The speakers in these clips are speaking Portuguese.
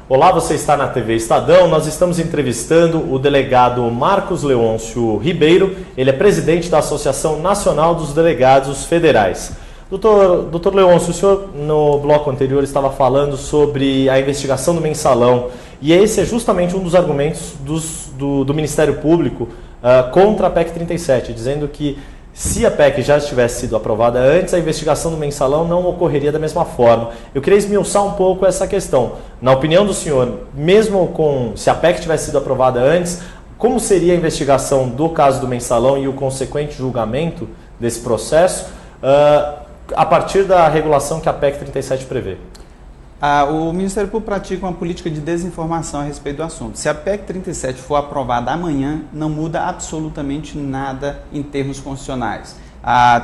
Olá, você está na TV Estadão. Nós estamos entrevistando o delegado Marcos Leôncio Ribeiro. Ele é presidente da Associação Nacional dos Delegados Federais. Doutor Leôncio, o senhor no bloco anterior estava falando sobre a investigação do Mensalão. E esse é justamente um dos argumentos do Ministério Público contra a PEC 37, dizendo que se a PEC já tivesse sido aprovada antes, a investigação do Mensalão não ocorreria da mesma forma. Eu queria esmiuçar um pouco essa questão. Na opinião do senhor, mesmo se a PEC tivesse sido aprovada antes, como seria a investigação do caso do Mensalão e o consequente julgamento desse processo a partir da regulação que a PEC 37 prevê? O Ministério Público pratica uma política de desinformação a respeito do assunto. Se a PEC 37 for aprovada amanhã, não muda absolutamente nada em termos constitucionais.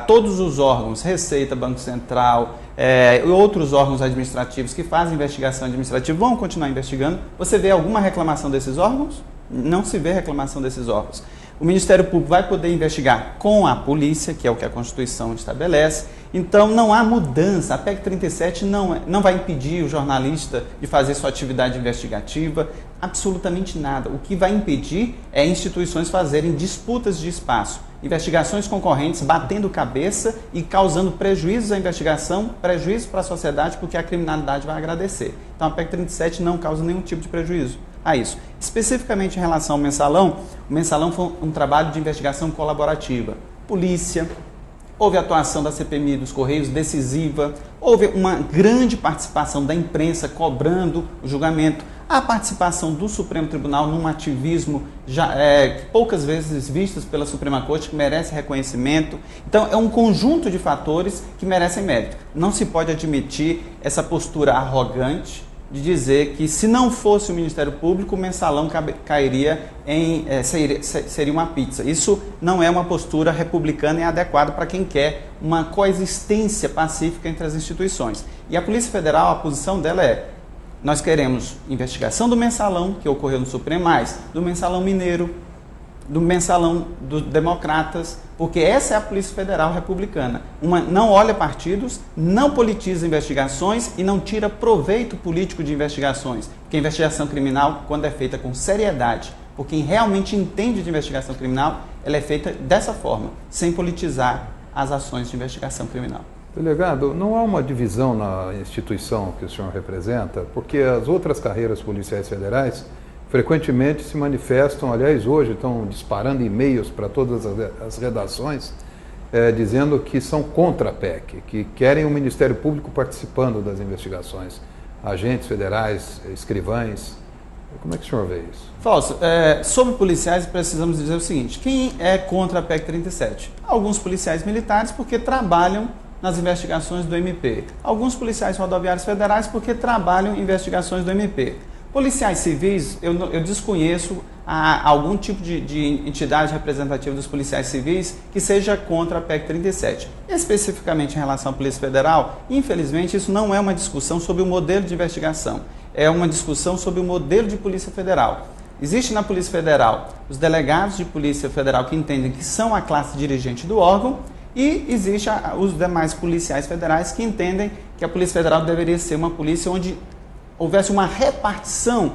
Todos os órgãos, Receita, Banco Central e outros órgãos administrativos que fazem investigação administrativa vão continuar investigando. Você vê alguma reclamação desses órgãos? Não se vê reclamação desses órgãos. O Ministério Público vai poder investigar com a polícia, que é o que a Constituição estabelece. Então não há mudança. A PEC 37 não vai impedir o jornalista de fazer sua atividade investigativa, absolutamente nada. O que vai impedir é instituições fazerem disputas de espaço, investigações concorrentes, batendo cabeça e causando prejuízos à investigação, prejuízo para a sociedade, porque a criminalidade vai agradecer. Então a PEC 37 não causa nenhum tipo de prejuízo a isso. Especificamente em relação ao Mensalão, o Mensalão foi um trabalho de investigação colaborativa. Polícia, houve atuação da CPMI dos Correios decisiva, houve uma grande participação da imprensa cobrando o julgamento, a participação do Supremo Tribunal num ativismo poucas vezes vistos pela Suprema Corte, que merece reconhecimento. Então é um conjunto de fatores que merecem mérito. Não se pode admitir essa postura arrogante de dizer que se não fosse o Ministério Público, o Mensalão seria uma pizza. Isso não é uma postura republicana e adequada para quem quer uma coexistência pacífica entre as instituições. E a Polícia Federal, a posição dela nós queremos investigação do Mensalão, que ocorreu no Supremo, mais do Mensalão Mineiro, do Mensalão dos Democratas, porque essa é a Polícia Federal republicana. Não olha partidos, não politiza investigações e não tira proveito político de investigações. Porque a investigação criminal, quando é feita com seriedade, por quem realmente entende de investigação criminal, ela é feita dessa forma, sem politizar as ações de investigação criminal. Delegado, não há uma divisão na instituição que o senhor representa, porque as outras carreiras policiais federais frequentemente se manifestam, aliás, hoje estão disparando e-mails para todas as redações, dizendo que são contra a PEC, que querem o Ministério Público participando das investigações, agentes federais, escrivães. Como é que o senhor vê isso? Falso. Sobre policiais, precisamos dizer o seguinte: quem é contra a PEC 37? Alguns policiais militares, porque trabalham nas investigações do MP. Alguns policiais rodoviários federais, porque trabalham em investigações do MP. Policiais civis, eu desconheço algum tipo de entidade representativa dos policiais civis que seja contra a PEC 37. Especificamente em relação à Polícia Federal, infelizmente isso não é uma discussão sobre o modelo de investigação, é uma discussão sobre o modelo de Polícia Federal. Existe na Polícia Federal os delegados de Polícia Federal que entendem que são a classe dirigente do órgão, e existe os demais policiais federais que entendem que a Polícia Federal deveria ser uma polícia onde houvesse uma repartição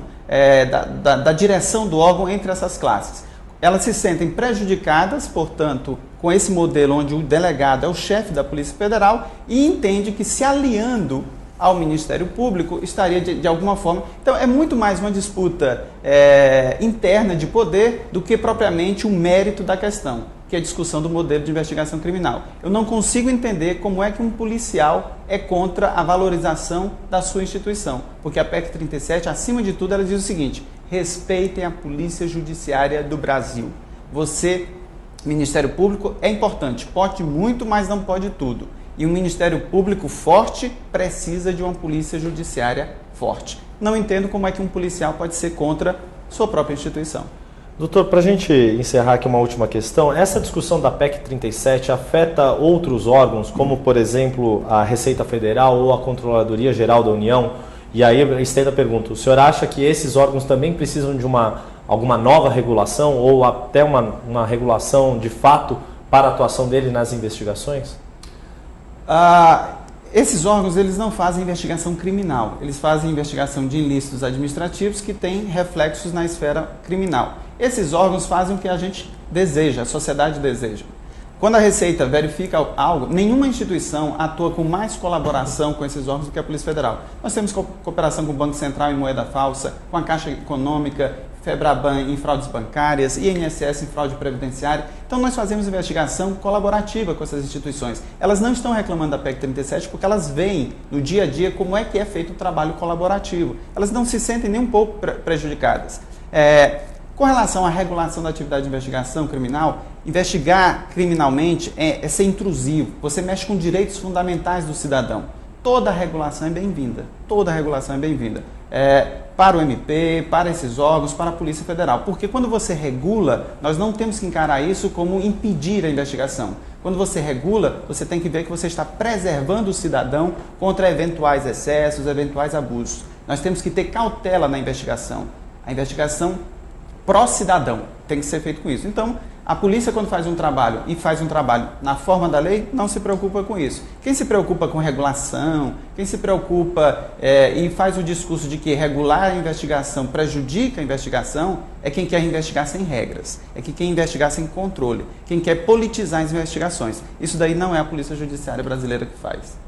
da direção do órgão entre essas classes. Elas se sentem prejudicadas, portanto, com esse modelo onde o delegado é o chefe da Polícia Federal e entende que se aliando ao Ministério Público estaria de alguma forma... Então é muito mais uma disputa interna de poder do que propriamente o mérito da questão, que é a discussão do modelo de investigação criminal. Eu não consigo entender como é que um policial é contra a valorização da sua instituição, porque a PEC 37, acima de tudo, ela diz o seguinte: respeitem a Polícia Judiciária do Brasil. Você, Ministério Público, é importante, pode muito, mas não pode tudo. E um Ministério Público forte precisa de uma Polícia Judiciária forte. Não entendo como é que um policial pode ser contra sua própria instituição. Doutor, para a gente encerrar aqui uma última questão, essa discussão da PEC 37 afeta outros órgãos, como, por exemplo, a Receita Federal ou a Controladoria Geral da União? E aí eu estendo a pergunta: o senhor acha que esses órgãos também precisam de alguma nova regulação ou até uma regulação de fato para a atuação dele nas investigações? Esses órgãos eles não fazem investigação criminal, eles fazem investigação de ilícitos administrativos que têm reflexos na esfera criminal. Esses órgãos fazem o que a gente deseja, a sociedade deseja. Quando a Receita verifica algo, nenhuma instituição atua com mais colaboração com esses órgãos do que a Polícia Federal. Nós temos cooperação com o Banco Central em moeda falsa, com a Caixa Econômica, Febraban em fraudes bancárias, INSS em fraude previdenciária. Então nós fazemos investigação colaborativa com essas instituições. Elas não estão reclamando da PEC 37 porque elas veem no dia a dia como é que é feito o trabalho colaborativo. Elas não se sentem nem um pouco prejudicadas. Com relação à regulação da atividade de investigação criminal, investigar criminalmente é ser intrusivo. Você mexe com direitos fundamentais do cidadão. Toda regulação é bem-vinda. Toda regulação é bem-vinda. Para o MP, para esses órgãos, para a Polícia Federal. Porque quando você regula, nós não temos que encarar isso como impedir a investigação. Quando você regula, você tem que ver que você está preservando o cidadão contra eventuais excessos, eventuais abusos. Nós temos que ter cautela na investigação. A investigação pró-cidadão tem que ser feito com isso. Então, a polícia, quando faz um trabalho e faz um trabalho na forma da lei, não se preocupa com isso. Quem se preocupa com regulação, quem se preocupa e faz o discurso de que regular a investigação prejudica a investigação, é quem quer investigar sem regras, é quem quer investigar sem controle, quem quer politizar as investigações. Isso daí não é a Polícia Judiciária brasileira que faz.